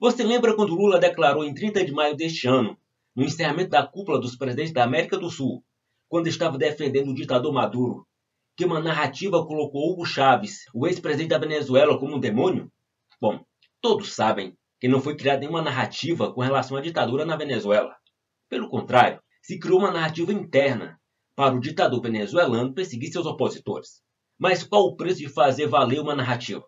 Você lembra quando Lula declarou em 30 de maio deste ano, no encerramento da cúpula dos presidentes da América do Sul, quando estava defendendo o ditador Maduro, que uma narrativa colocou Hugo Chávez, o ex-presidente da Venezuela, como um demônio? Bom, todos sabem que não foi criada nenhuma narrativa com relação à ditadura na Venezuela. Pelo contrário, se criou uma narrativa interna para o ditador venezuelano perseguir seus opositores. Mas qual o preço de fazer valer uma narrativa?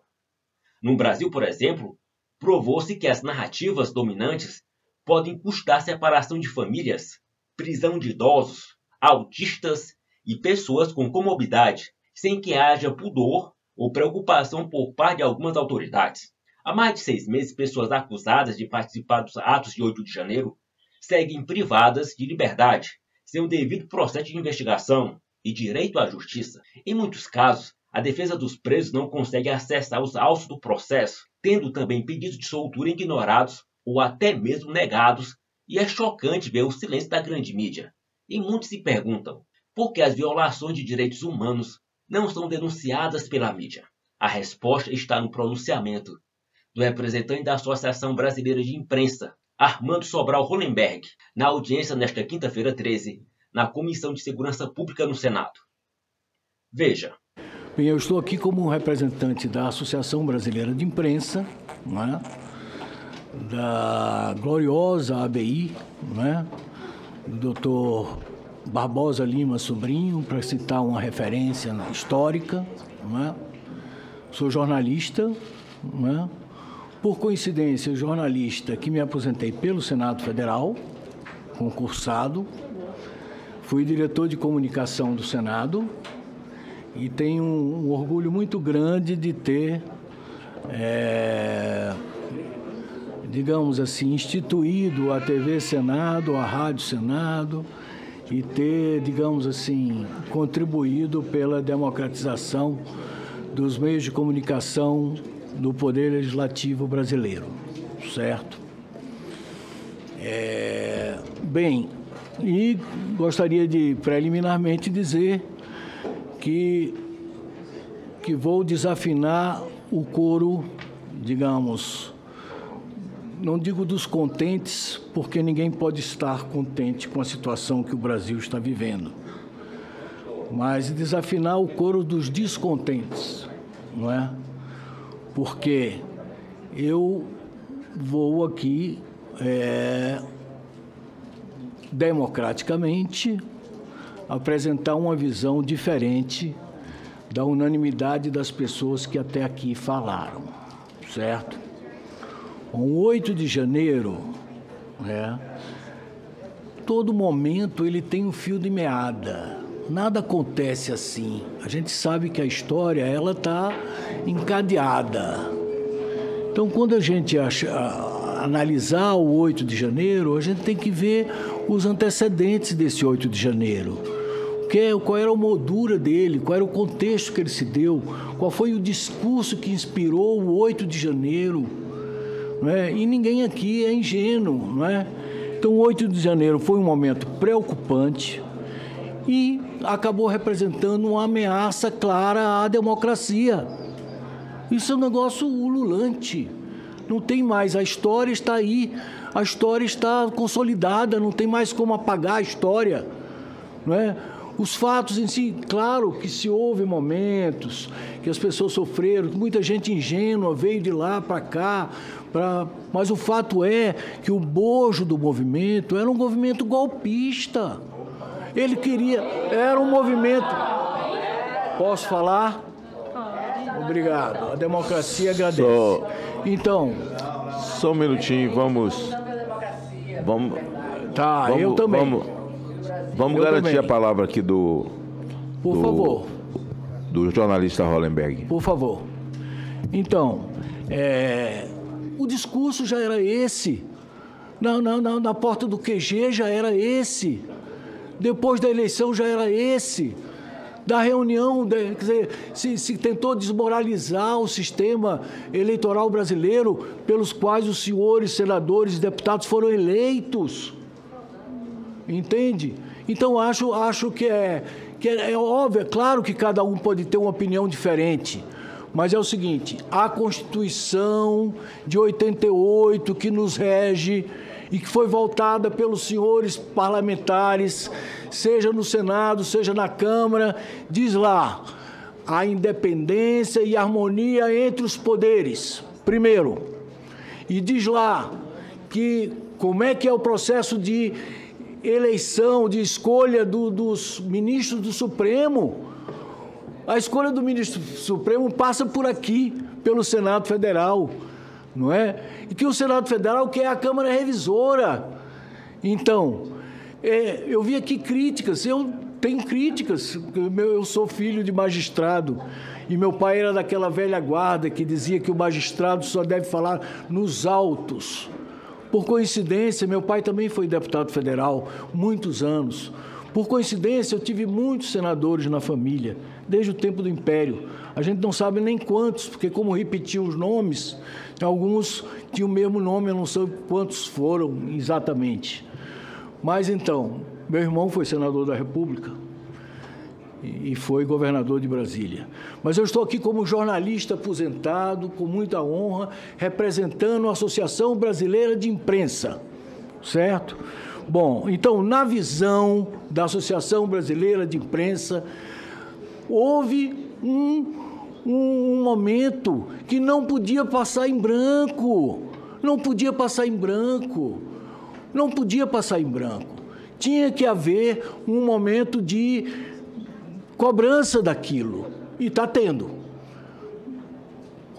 No Brasil, por exemplo, provou-se que as narrativas dominantes podem custar separação de famílias, prisão de idosos, autistas e pessoas com comorbidade, sem que haja pudor ou preocupação por parte de algumas autoridades. Há mais de 6 meses, pessoas acusadas de participar dos atos de 8 de janeiro seguem privadas de liberdade, sem o devido processo de investigação e direito à justiça. Em muitos casos, a defesa dos presos não consegue acessar os autos do processo, tendo também pedidos de soltura ignorados ou até mesmo negados, e é chocante ver o silêncio da grande mídia. E muitos se perguntam por que as violações de direitos humanos não são denunciadas pela mídia. A resposta está no pronunciamento do representante da Associação Brasileira de Imprensa, Armando Sobral Hollenberg, na audiência nesta quinta-feira 13, na Comissão de Segurança Pública no Senado. Veja. Bem, eu estou aqui como representante da Associação Brasileira de Imprensa, né, da gloriosa ABI, né, do doutor Barbosa Lima Sobrinho, para citar uma referência histórica, né. Sou jornalista, né, por coincidência, jornalista que me aposentei pelo Senado Federal, concursado, fui diretor de comunicação do Senado e tenho um orgulho muito grande de ter, digamos assim, instituído a TV Senado, a Rádio Senado e ter, digamos assim, contribuído pela democratização dos meios de comunicação do Poder Legislativo brasileiro, certo? Bem, e gostaria de preliminarmente dizer que vou desafinar o coro, digamos, não digo dos contentes, porque ninguém pode estar contente com a situação que o Brasil está vivendo, mas desafinar o coro dos descontentes, não é? Porque eu vou aqui democraticamente apresentar uma visão diferente da unanimidade das pessoas que até aqui falaram, certo? O 8 de janeiro, todo momento ele tem um fio de meada. Nada acontece assim. A gente sabe que a história ela está encadeada. Então, quando a gente analisar o 8 de janeiro, a gente tem que ver os antecedentes desse 8 de janeiro. Qual era a moldura dele, qual era o contexto que ele se deu, qual foi o discurso que inspirou o 8 de janeiro. Não é? E ninguém aqui é ingênuo. Não é? Então, o 8 de janeiro foi um momento preocupante e acabou representando uma ameaça clara à democracia. Isso é um negócio ululante. Não tem mais, a história está aí, a história está consolidada, não tem mais como apagar a história. Não é? Os fatos em si, claro que se houve momentos que as pessoas sofreram, que muita gente ingênua veio de lá para cá, mas o fato é que o bojo do movimento era um movimento golpista. Ele queria, era um movimento... Posso falar? Obrigado, a democracia agradece. Então... Só um minutinho, vamos... Tá, eu também. Vamos garantir a palavra aqui Por favor. Do jornalista Hollenberg. Por favor. Então, o discurso já era esse. Na porta do QG já era esse. Depois da eleição já era esse. Da reunião, quer dizer, se tentou desmoralizar o sistema eleitoral brasileiro pelos quais os senhores senadores e deputados foram eleitos. Entende? Então, acho que é óbvio, é claro que cada um pode ter uma opinião diferente, Mas é o seguinte, a Constituição de 88 que nos rege e que foi voltada pelos senhores parlamentares, seja no Senado, seja na Câmara, diz lá a independência e harmonia entre os poderes, primeiro. E diz lá que como é que é o processo de eleição, de escolha dos ministros do Supremo. A escolha do ministro Supremo passa por aqui, pelo Senado Federal, não é? E que o Senado Federal quer a Câmara Revisora. Então, eu vi aqui críticas, eu tenho críticas, eu sou filho de magistrado, e meu pai era daquela velha guarda que dizia que o magistrado só deve falar nos autos. Por coincidência, meu pai também foi deputado federal, muitos anos. Por coincidência, eu tive muitos senadores na família, desde o tempo do Império. A gente não sabe nem quantos, porque como repetiam os nomes, alguns tinham o mesmo nome, eu não sei quantos foram exatamente. Mas então, meu irmão foi senador da República e foi governador de Brasília. Mas eu estou aqui como jornalista aposentado, com muita honra, representando a Associação Brasileira de Imprensa, certo? Bom, então, na visão da Associação Brasileira de Imprensa, houve um momento que não podia passar em branco, não podia passar em branco, não podia passar em branco. Tinha que haver um momento de cobrança daquilo, e está tendo.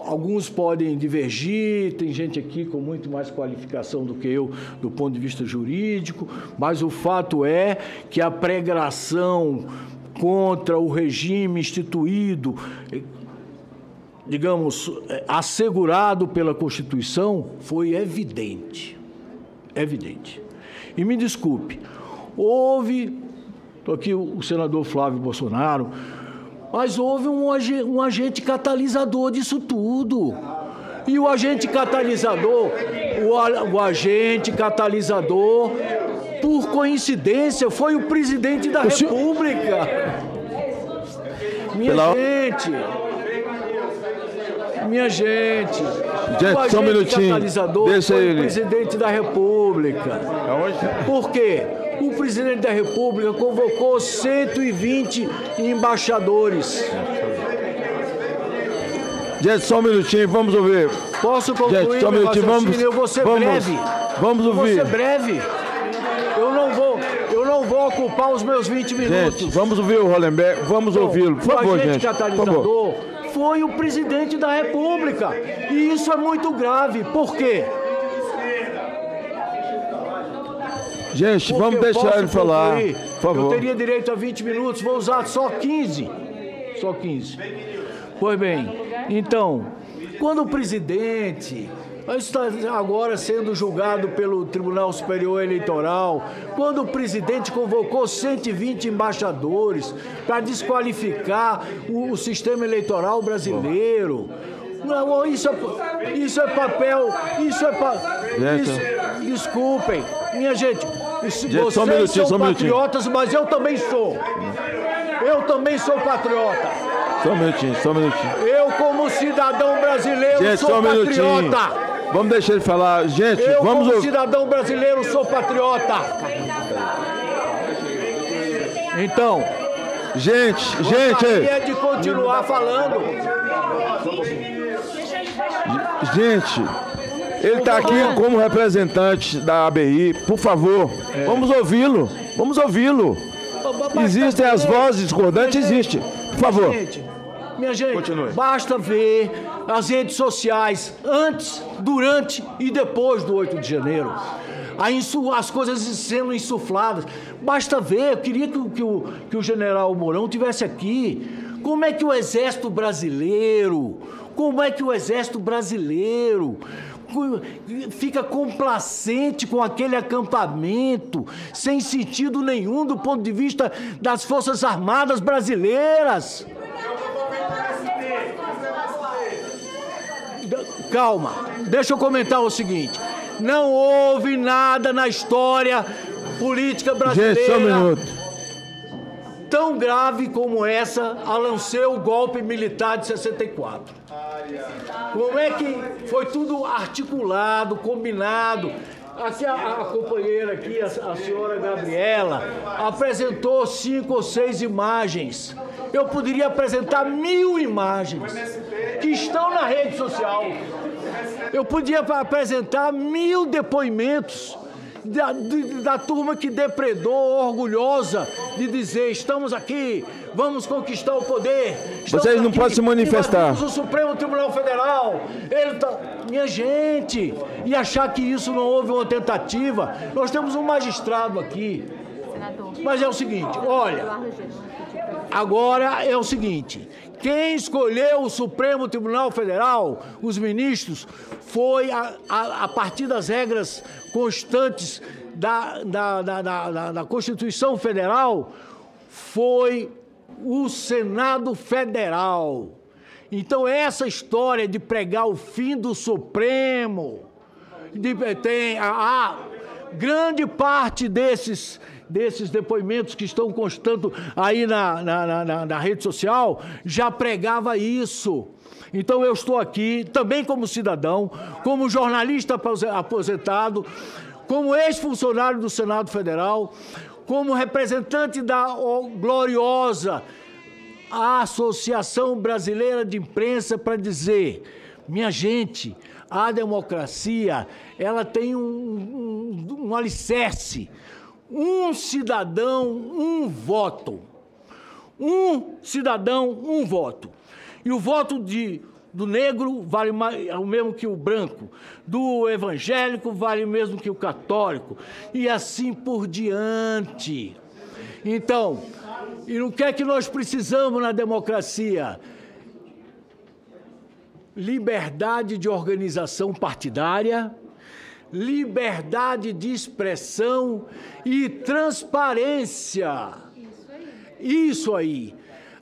Alguns podem divergir, tem gente aqui com muito mais qualificação do que eu do ponto de vista jurídico, mas o fato é que a pregação contra o regime instituído, digamos, assegurado pela Constituição, foi evidente. Evidente. E me desculpe, houve, estou aqui o senador Flávio Bolsonaro, mas houve um agente catalisador disso tudo. E o agente catalisador, por coincidência, foi o presidente da República. Minha gente, o só um minutinho. Catalisador Deixa foi ele. O presidente da República. Por quê? O presidente da República convocou 120 embaixadores. Gente, só um minutinho, vamos ouvir. Posso concluir? Gente, só um minutinho, eu vou ser breve. Vamos ouvir. Eu vou ser breve. Eu não vou ocupar os meus 20 minutos. Gente, vamos ouvir o Hollenberg, vamos ouvi-lo, por favor, gente. O agente catalisador foi o presidente da República. E isso é muito grave. Por quê? Gente, vamos deixar ele falar, por favor. Eu teria direito a 20 minutos, vou usar só 15. Só 15. Pois bem, então, quando o presidente está agora sendo julgado pelo Tribunal Superior Eleitoral, quando o presidente convocou 120 embaixadores para desqualificar o sistema eleitoral brasileiro, não, isso é papel, desculpem, minha gente, vocês são patriotas, mas eu também sou. Eu também sou patriota. Só um minutinho. Eu, como cidadão brasileiro, gente, sou patriota. Vamos deixar ele falar. Gente, eu, vamos como cidadão brasileiro, sou patriota. Então, gente, é de continuar falando. Gente, ele está aqui como representante da ABI. Por favor, vamos ouvi-lo. Existem as vozes discordantes, existe. Por favor. Minha gente, continue. Basta ver as redes sociais antes, durante e depois do 8 de janeiro. As coisas sendo insufladas. Basta ver, eu queria que o general Mourão tivesse aqui. Como é que o Exército Brasileiro fica complacente com aquele acampamento, sem sentido nenhum do ponto de vista das Forças Armadas brasileiras. Calma, deixa eu comentar o seguinte. Não houve nada na história política brasileira, gente, só um minuto, tão grave como essa a não ser o golpe militar de 64. Como é que foi tudo articulado, combinado. Aqui a companheira aqui, a senhora Gabriela, apresentou 5 ou 6 imagens. Eu poderia apresentar 1000 imagens que estão na rede social. Eu podia apresentar 1000 depoimentos da turma que depredou, orgulhosa de dizer: estamos aqui, vamos conquistar o poder. Vocês não podem se manifestar. O Supremo Tribunal Federal, minha gente, e achar que isso não houve uma tentativa. Nós temos um magistrado aqui. Mas é o seguinte, olha, agora é o seguinte, quem escolheu o Supremo Tribunal Federal, os ministros, foi a partir das regras constantes da Constituição Federal, foi o Senado Federal. Então essa história de pregar o fim do Supremo, tem a grande parte desses depoimentos que estão constando aí na rede social, já pregava isso. Então eu estou aqui, também como cidadão, como jornalista aposentado, como ex-funcionário do Senado Federal, como representante da gloriosa Associação Brasileira de Imprensa, para dizer: minha gente, a democracia, ela tem um alicerce. Um cidadão, um voto. Um cidadão, um voto. E o voto do negro vale o mesmo que o branco. Do evangélico vale o mesmo que o católico. E assim por diante. Então, e o que é que nós precisamos na democracia? Liberdade de organização partidária, liberdade de expressão e transparência. Isso aí.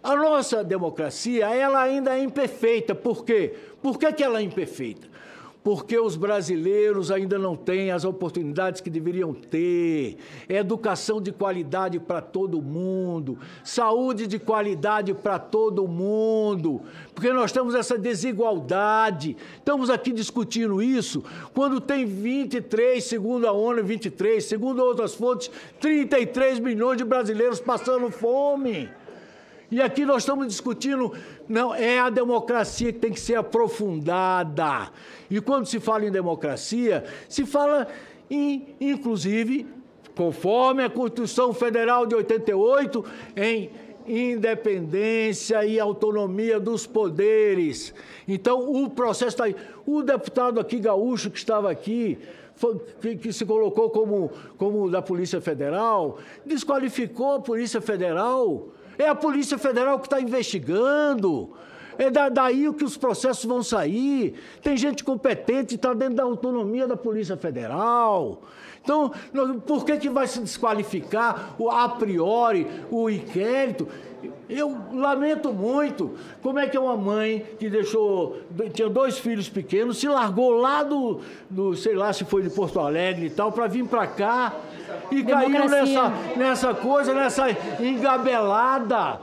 A nossa democracia, ela ainda é imperfeita. Por quê? Por que ela é imperfeita? Porque os brasileiros ainda não têm as oportunidades que deveriam ter. Educação de qualidade para todo mundo, saúde de qualidade para todo mundo, porque nós temos essa desigualdade. Estamos aqui discutindo isso quando tem 23, segundo a ONU, 23, segundo outras fontes, 33 milhões de brasileiros passando fome. E aqui nós estamos discutindo, não, é a democracia que tem que ser aprofundada. E quando se fala em democracia, se fala inclusive, conforme a Constituição Federal de 88, em independência e autonomia dos poderes. Então, o processo está aí. O deputado aqui, gaúcho, que estava aqui, que se colocou como da Polícia Federal, desqualificou a Polícia Federal. É a Polícia Federal que está investigando. É daí que os processos vão sair. Tem gente competente, está dentro da autonomia da Polícia Federal. Então, por que vai se desqualificar a priori o inquérito? Eu lamento muito. Como é que é uma mãe que tinha 2 filhos pequenos, se largou lá sei lá se foi de Porto Alegre e tal, para vir para cá e caiu nessa coisa, nessa engabelada.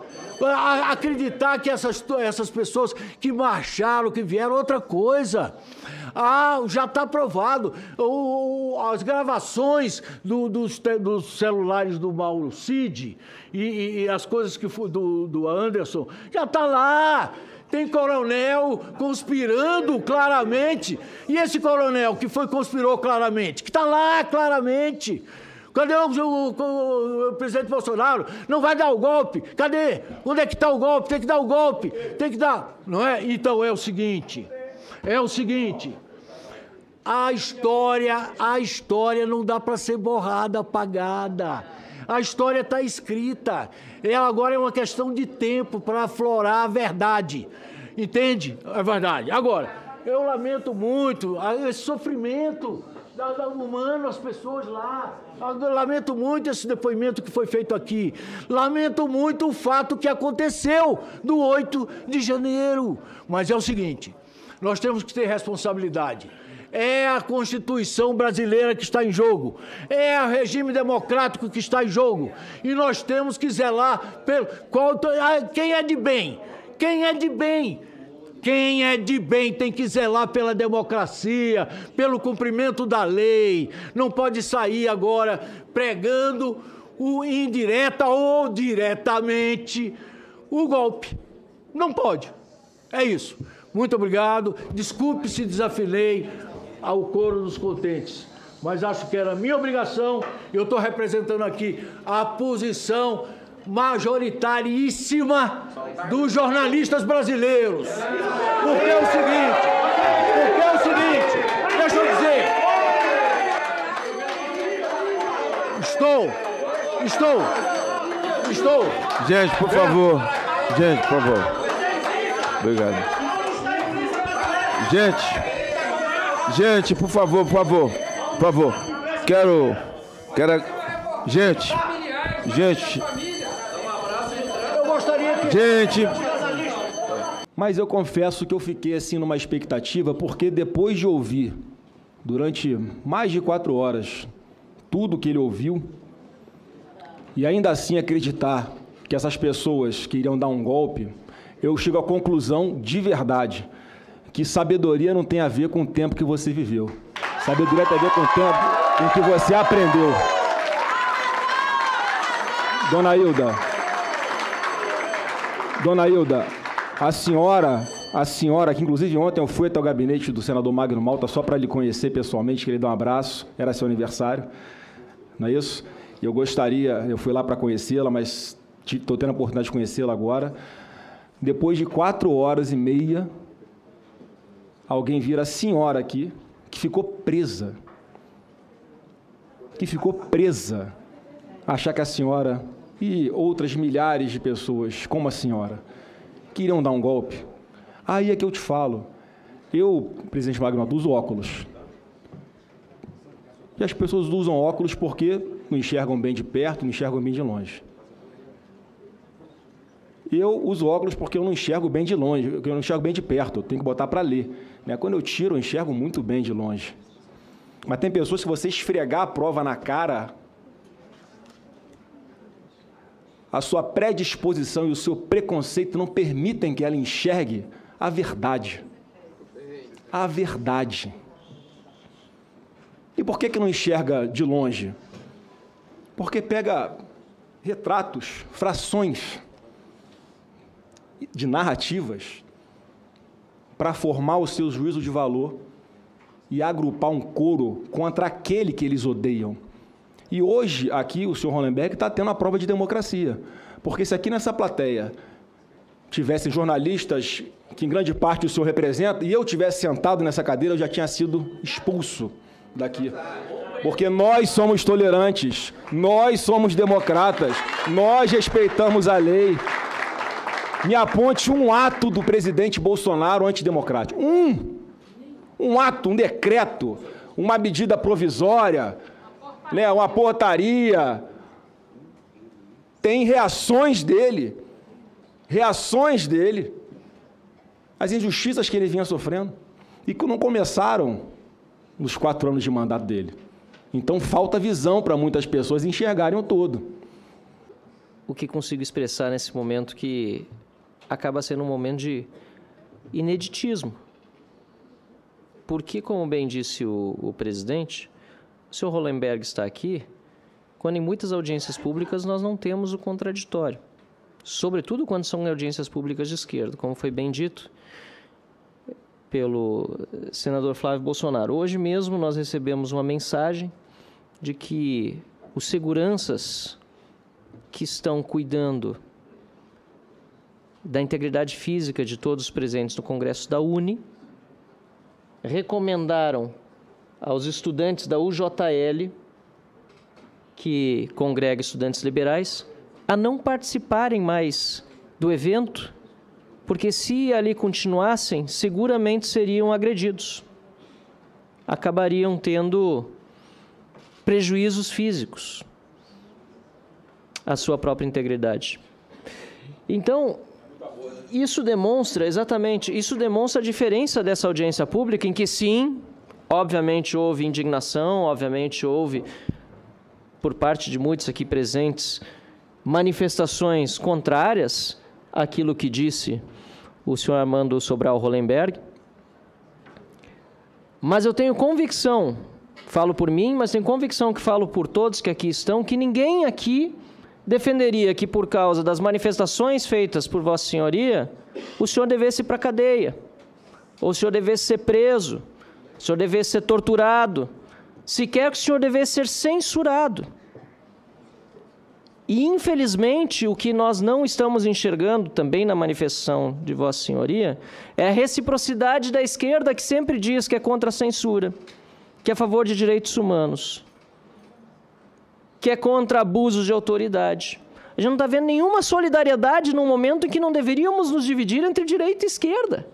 Acreditar que essas pessoas que marcharam, que vieram, outra coisa. Já está provado. As gravações dos celulares do Mauro Cid e as coisas do Anderson, já está lá. Tem coronel conspirando claramente. E esse coronel que conspirou claramente, que está lá claramente. Cadê o presidente Bolsonaro? Não vai dar o golpe. Cadê? Onde é que está o golpe? Tem que dar o golpe. Tem que dar. Não é? Então é o seguinte. A história não dá para ser borrada, apagada. A história está escrita. Ela agora é uma questão de tempo para aflorar a verdade. Entende? É verdade. Agora, eu lamento muito esse sofrimento humano, as pessoas lá. Eu lamento muito esse depoimento que foi feito aqui. Lamento muito o fato que aconteceu do 8 de janeiro. Mas é o seguinte, nós temos que ter responsabilidade. É a Constituição brasileira que está em jogo. É o regime democrático que está em jogo. E nós temos que zelar quem é de bem. Quem é de bem Quem é de bem tem que zelar pela democracia, pelo cumprimento da lei. Não pode sair agora pregando o indireta ou diretamente o golpe. Não pode. É isso. Muito obrigado. Desculpe se desafilei ao coro dos contentes, mas acho que era minha obrigação. Eu estou representando aqui a posição majoritaríssima dos jornalistas brasileiros. Porque é o seguinte, deixa eu dizer, estou. Gente, por favor. Obrigado. Gente, por favor. Quero... Gente. Eu gostaria que... Gente... Mas eu confesso que eu fiquei assim numa expectativa, porque depois de ouvir, durante mais de 4 horas, tudo que ele ouviu, e ainda assim acreditar que essas pessoas queriam dar um golpe, eu chego à conclusão de verdade que sabedoria não tem a ver com o tempo que você viveu. Sabedoria tem a ver com o tempo em que você aprendeu. Dona Hilda, a senhora, que inclusive ontem eu fui até o gabinete do senador Magno Malta só para lhe conhecer pessoalmente, queria dar um abraço, era seu aniversário, não é isso? Eu fui lá para conhecê-la, mas estou tendo a oportunidade de conhecê-la agora. Depois de 4 horas e meia, alguém vira a senhora aqui, que ficou presa, achar que a senhora e outras milhares de pessoas, como a senhora, queriam dar um golpe. Aí é que eu te falo, eu, presidente Magno, uso óculos. E as pessoas usam óculos porque não enxergam bem de perto, não enxergam bem de longe. Eu uso óculos porque eu não enxergo bem de longe, eu não enxergo bem de perto, eu tenho que botar para ler. Quando eu tiro, eu enxergo muito bem de longe. Mas tem pessoas que, se você esfregar a prova na cara, a sua predisposição e o seu preconceito não permitem que ela enxergue a verdade. A verdade. E por que não enxerga de longe? Porque pega retratos, frações de narrativas para formar o seu juízo de valor e agrupar um coro contra aquele que eles odeiam. E hoje, aqui, o senhor Hollenberg está tendo a prova de democracia. Porque se aqui nessa plateia tivessem jornalistas que em grande parte o senhor representa, e eu tivesse sentado nessa cadeira, eu já tinha sido expulso daqui. Porque nós somos tolerantes, nós somos democratas, nós respeitamos a lei. Me aponte um ato do presidente Bolsonaro antidemocrático. Um ato, um decreto, uma medida provisória, uma portaria. Tem reações dele, às injustiças que ele vinha sofrendo, e que não começaram nos 4 anos de mandato dele. Então, falta visão para muitas pessoas enxergarem o todo. O que consigo expressar nesse momento que acaba sendo um momento de ineditismo. Porque, como bem disse o presidente, o senhor Hollenberg está aqui quando em muitas audiências públicas nós não temos o contraditório. Sobretudo quando são audiências públicas de esquerda, como foi bem dito pelo senador Flávio Bolsonaro. Hoje mesmo nós recebemos uma mensagem de que os seguranças que estão cuidando da integridade física de todos os presentes no Congresso da UNE recomendaram aos estudantes da UJL, que congrega estudantes liberais, a não participarem mais do evento, porque se ali continuassem, seguramente seriam agredidos. Acabariam tendo prejuízos físicos à sua própria integridade. Então, isso demonstra a diferença dessa audiência pública, em que sim, obviamente houve indignação, obviamente houve, por parte de muitos aqui presentes, manifestações contrárias àquilo que disse o senhor Armando Sobral Hollenberg. Mas eu tenho convicção, falo por mim, mas tenho convicção que falo por todos que aqui estão, que ninguém aqui defenderia que, por causa das manifestações feitas por Vossa Senhoria, o senhor devesse ir para a cadeia, ou o senhor devesse ser preso, o senhor devesse ser torturado, sequer que o senhor devesse ser censurado. E, infelizmente, o que nós não estamos enxergando também na manifestação de Vossa Senhoria é a reciprocidade da esquerda, que sempre diz que é contra a censura, que é a favor de direitos humanos, que é contra abusos de autoridade. A gente não está vendo nenhuma solidariedade num momento em que não deveríamos nos dividir entre direita e esquerda.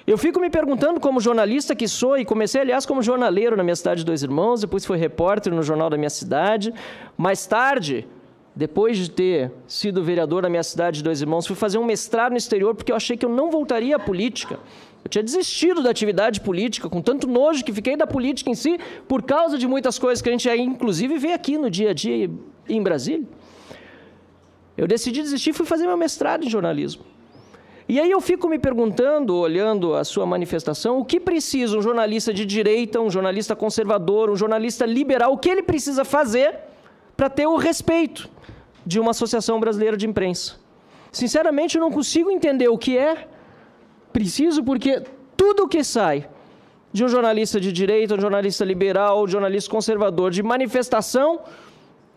Eu fico me perguntando, como jornalista que sou, e comecei, aliás, como jornaleiro na minha cidade de Dois Irmãos, depois fui repórter no jornal da minha cidade. Mais tarde, depois de ter sido vereador na minha cidade de Dois Irmãos, fui fazer um mestrado no exterior porque eu achei que eu não voltaria à política. Eu tinha desistido da atividade política, com tanto nojo que fiquei da política em si, por causa de muitas coisas que a gente, inclusive, vê aqui no dia a dia em Brasília. Eu decidi desistir e fui fazer meu mestrado em jornalismo. E aí eu fico me perguntando, olhando a sua manifestação, o que precisa um jornalista de direita, um jornalista conservador, um jornalista liberal, o que ele precisa fazer para ter o respeito de uma associação brasileira de imprensa? Sinceramente, eu não consigo entender o que é preciso, porque tudo o que sai de um jornalista de direita, um jornalista liberal, um jornalista conservador, de manifestação,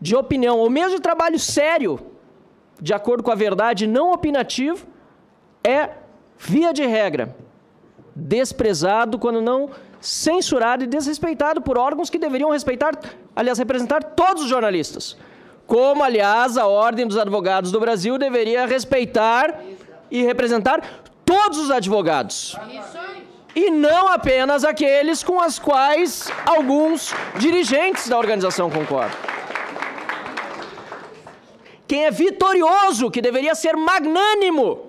de opinião, ou mesmo de trabalho sério, de acordo com a verdade, não opinativo, é, via de regra, desprezado, quando não censurado e desrespeitado por órgãos que deveriam respeitar, aliás, representar todos os jornalistas. Como, aliás, a Ordem dos Advogados do Brasil deveria respeitar e representar todos os advogados. E não apenas aqueles com os quais alguns dirigentes da organização concordam. Quem é vitorioso, que deveria ser magnânimo,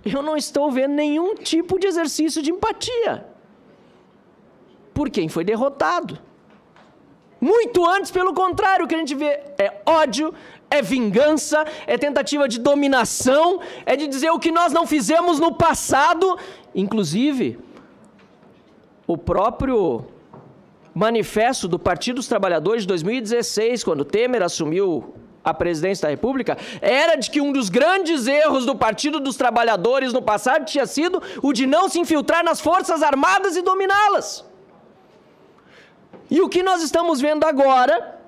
eu não estou vendo nenhum tipo de exercício de empatia por quem foi derrotado. Muito antes, pelo contrário, o que a gente vê é ódio, é vingança, é tentativa de dominação, é de dizer o que nós não fizemos no passado. Inclusive, o próprio manifesto do Partido dos Trabalhadores de 2016, quando Temer assumiu a presidência da República, era de que um dos grandes erros do Partido dos Trabalhadores no passado tinha sido o de não se infiltrar nas Forças Armadas e dominá-las. E o que nós estamos vendo agora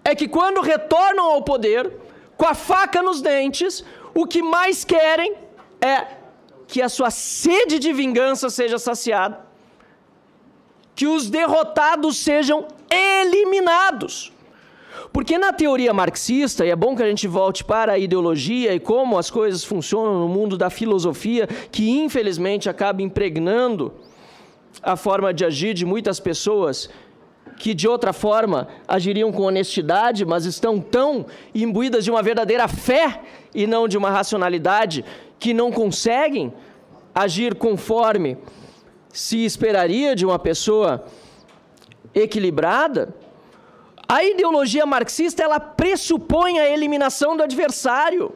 é que quando retornam ao poder, com a faca nos dentes, o que mais querem é que a sua sede de vingança seja saciada, que os derrotados sejam eliminados. Porque na teoria marxista, e é bom que a gente volte para a ideologia e como as coisas funcionam no mundo da filosofia, que infelizmente acaba impregnando a forma de agir de muitas pessoas que de outra forma agiriam com honestidade, mas estão tão imbuídas de uma verdadeira fé e não de uma racionalidade, que não conseguem agir conforme se esperaria de uma pessoa equilibrada. A ideologia marxista, ela pressupõe a eliminação do adversário.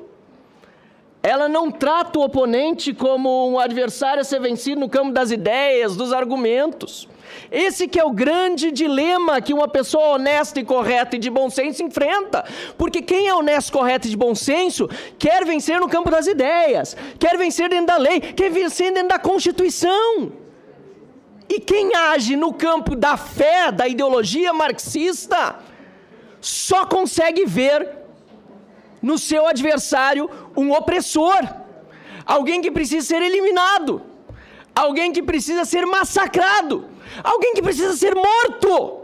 Ela não trata o oponente como um adversário a ser vencido no campo das ideias, dos argumentos. Esse que é o grande dilema que uma pessoa honesta e correta e de bom senso enfrenta. Porque quem é honesto, correto e de bom senso quer vencer no campo das ideias, quer vencer dentro da lei, quer vencer dentro da Constituição. E quem age no campo da fé, da ideologia marxista, só consegue ver no seu adversário um opressor, alguém que precisa ser eliminado, alguém que precisa ser massacrado, alguém que precisa ser morto.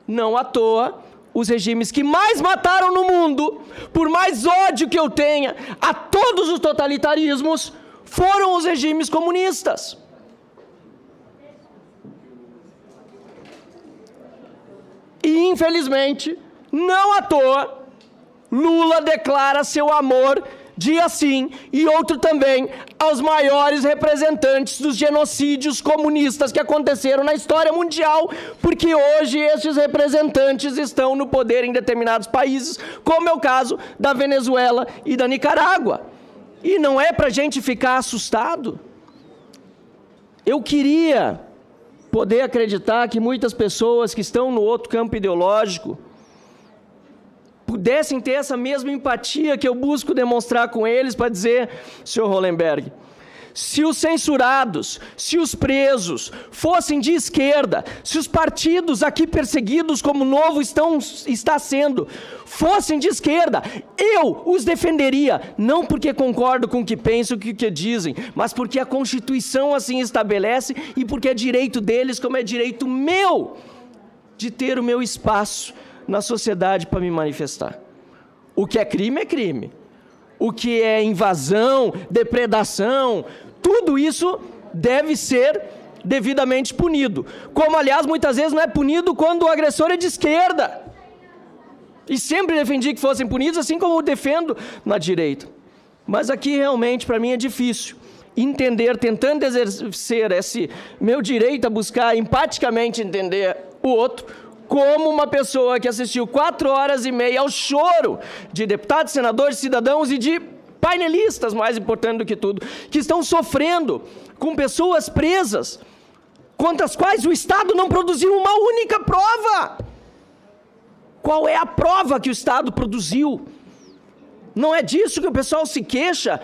Não à toa, os regimes que mais mataram no mundo, por mais ódio que eu tenha a todos os totalitarismos, foram os regimes comunistas. E, infelizmente, não à toa, Lula declara seu amor, dia sim e outro também, aos maiores representantes dos genocídios comunistas que aconteceram na história mundial, porque hoje esses representantes estão no poder em determinados países, como é o caso da Venezuela e da Nicarágua. E não é para a gente ficar assustado. Eu queria poder acreditar que muitas pessoas que estão no outro campo ideológico pudessem ter essa mesma empatia que eu busco demonstrar com eles para dizer, senhor Hollenberg, se os censurados, se os presos fossem de esquerda, se os partidos aqui perseguidos como o Novo está sendo, fossem de esquerda, eu os defenderia, não porque concordo com o que pensam, com o que dizem, mas porque a Constituição assim estabelece e porque é direito deles, como é direito meu, de ter o meu espaço na sociedade para me manifestar. O que é crime, o que é invasão, depredação, tudo isso deve ser devidamente punido. Como, aliás, muitas vezes não é punido quando o agressor é de esquerda. E sempre defendi que fossem punidos, assim como eu defendo na direita. Mas aqui, realmente, para mim é difícil entender, tentando exercer esse meu direito a buscar empaticamente entender o outro, como uma pessoa que assistiu 4 horas e meia ao choro de deputados, senadores, cidadãos e de painelistas, mais importante do que tudo, que estão sofrendo com pessoas presas, contra as quais o Estado não produziu uma única prova. Qual é a prova que o Estado produziu? Não é disso que o pessoal se queixa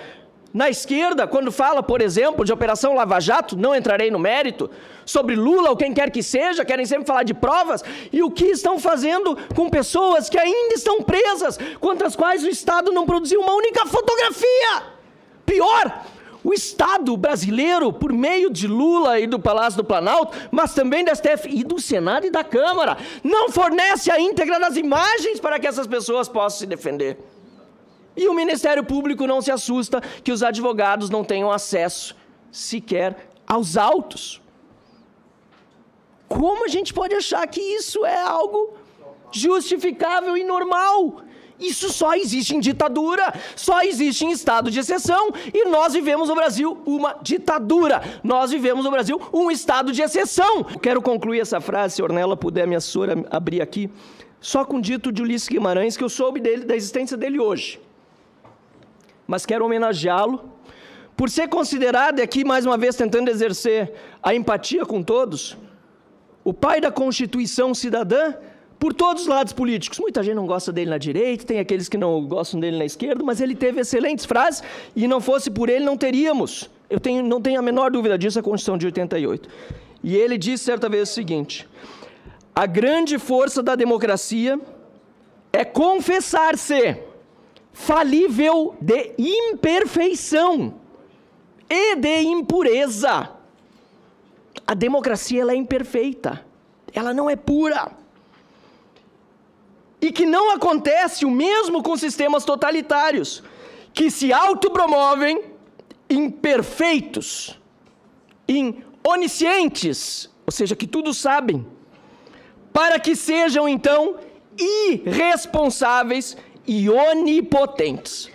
na esquerda, quando fala, por exemplo, de Operação Lava Jato, não entrarei no mérito, sobre Lula ou quem quer que seja, querem sempre falar de provas, e o que estão fazendo com pessoas que ainda estão presas, contra as quais o Estado não produziu uma única fotografia. Pior, o Estado brasileiro, por meio de Lula e do Palácio do Planalto, mas também da STF e do Senado e da Câmara, não fornece a íntegra das imagens para que essas pessoas possam se defender. E o Ministério Público não se assusta que os advogados não tenham acesso sequer aos autos. Como a gente pode achar que isso é algo justificável e normal? Isso só existe em ditadura, só existe em estado de exceção, e nós vivemos no Brasil uma ditadura. Nós vivemos no Brasil um estado de exceção. Quero concluir essa frase, se a Ornella puder, minha assessora, abrir aqui, só com o dito de Ulisses Guimarães, que eu soube da existência dele hoje. Mas quero homenageá-lo por ser considerado, e aqui mais uma vez tentando exercer a empatia com todos, o pai da Constituição cidadã por todos os lados políticos. Muita gente não gosta dele na direita, tem aqueles que não gostam dele na esquerda, mas ele teve excelentes frases e não fosse por ele não teríamos, não tenho a menor dúvida disso, a Constituição de 88. E ele disse certa vez o seguinte: a grande força da democracia é confessar-se falível de imperfeição e de impureza. A democracia ela é imperfeita, ela não é pura. E que não acontece o mesmo com sistemas totalitários, que se autopromovem imperfeitos, oniscientes, ou seja, que tudo sabem, para que sejam então irresponsáveis e onipotentes.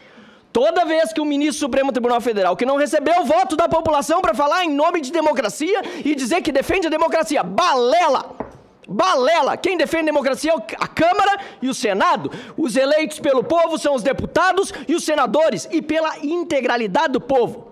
Toda vez que o ministro do Supremo Tribunal Federal, que não recebeu o voto da população para falar em nome de democracia e dizer que defende a democracia, balela! Balela! Quem defende a democracia é a Câmara e o Senado. Os eleitos pelo povo são os deputados e os senadores, e pela integralidade do povo.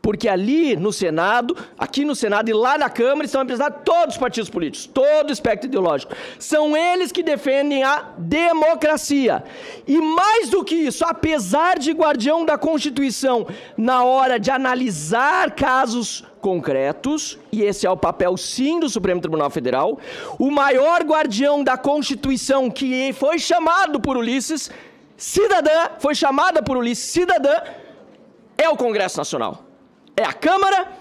Porque ali no Senado, aqui no Senado e lá na Câmara estão representados todos os partidos políticos, todo o espectro ideológico. São eles que defendem a democracia. E mais do que isso, apesar de guardião da Constituição, na hora de analisar casos concretos, e esse é o papel sim do Supremo Tribunal Federal, o maior guardião da Constituição que foi chamado por Ulisses cidadã, foi chamada por Ulisses cidadã, é o Congresso Nacional. É a Câmara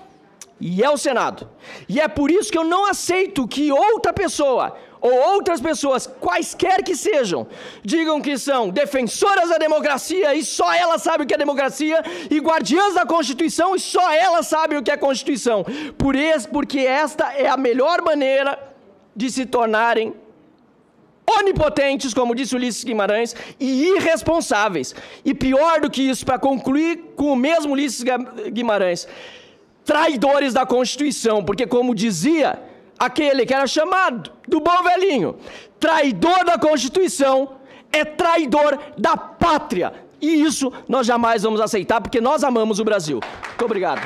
e é o Senado. E é por isso que eu não aceito que outra pessoa, ou outras pessoas, quaisquer que sejam, digam que são defensoras da democracia e só elas sabem o que é democracia, e guardiãs da Constituição e só elas sabem o que é Constituição. Porque esta é a melhor maneira de se tornarem onipotentes, como disse Ulisses Guimarães, e irresponsáveis. E pior do que isso, para concluir com o mesmo Ulisses Guimarães, traidores da Constituição, porque como dizia aquele que era chamado do bom velhinho, traidor da Constituição é traidor da pátria. E isso nós jamais vamos aceitar, porque nós amamos o Brasil. Muito obrigado.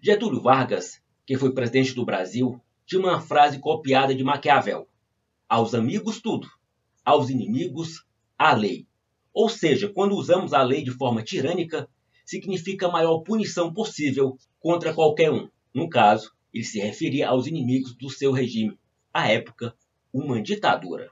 Getúlio Vargas, que foi presidente do Brasil, tinha uma frase copiada de Maquiavel: aos amigos tudo, aos inimigos a lei. Ou seja, quando usamos a lei de forma tirânica, significa a maior punição possível contra qualquer um. No caso, ele se referia aos inimigos do seu regime, à época, uma ditadura.